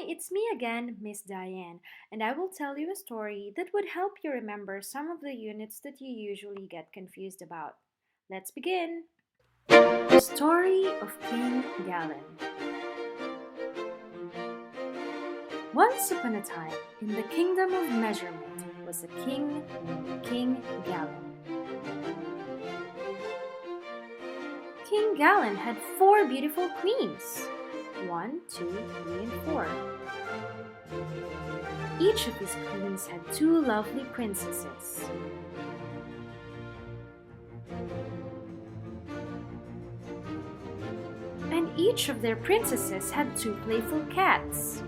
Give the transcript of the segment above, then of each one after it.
it's me again, Miss Diane, and I will tell you a story that would help you remember some of the units that you usually get confused about. Let's begin! The story of King Galen. Once upon a time, in the kingdom of measurement, was a king named King Galen. King Galen had 4 beautiful queens. 1, 2, 3, and 4. Each of his queens had 2 lovely princesses. And each of their princesses had 2 playful cats.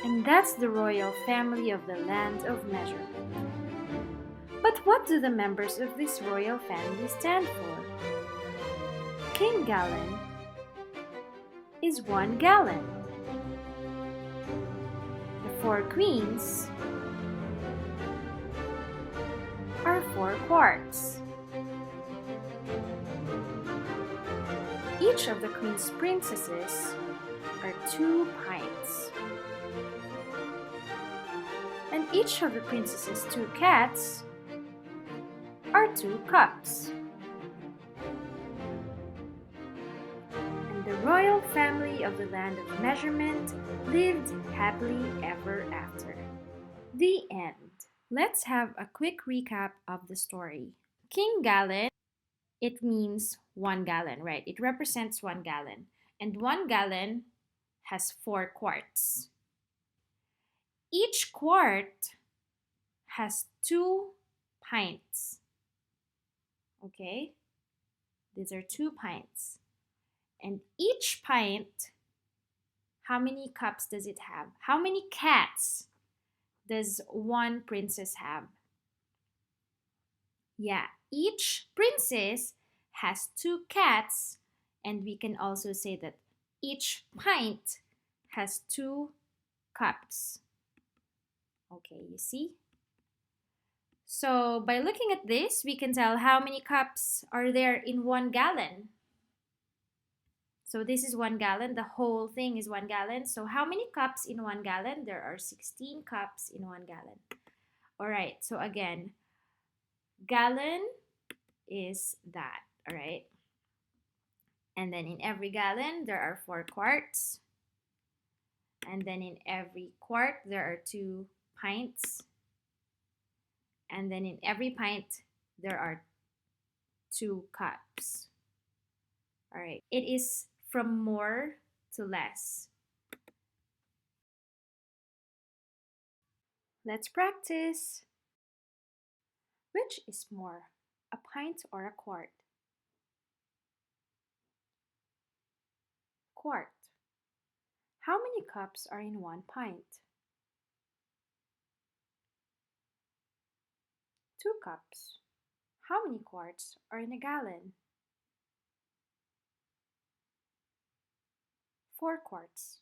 And that's the royal family of the land of measurement. But what do the members of this royal family stand for? King Galen is 1 gallon. The 4 queens are 4 quarts. Each of the queen's princesses are 2 pints. And each of the princess's 2 cats are 2 cups. And the royal family of the land of measurement lived happily ever after. The end. Let's have a quick recap of the story. King Galen, it means 1 gallon, right? It represents 1 gallon. And 1 gallon has 4 quarts. Each quart has 2 pints. Okay? These are 2 pints. And each pint, how many cups does it have? How many cats does 1 princess have? Yeah, each princess has 2 cats, and we can also say that each pint has 2 cups. Okay, you see? So by looking at this, we can tell how many cups are there in 1 gallon. So this is 1 gallon. The whole thing is 1 gallon. So how many cups in 1 gallon? There are 16 cups in 1 gallon. All right, so again, gallon is that, all right? And then in every gallon, there are 4 quarts. And then in every quart, there are 2 pints. And then in every pint, there are 2 cups. All right, it is from more to less. Let's practice. Which is more, a pint or a quart? Quart. How many cups are in 1 pint? 2 cups. How many quarts are in a gallon? 4 quarts.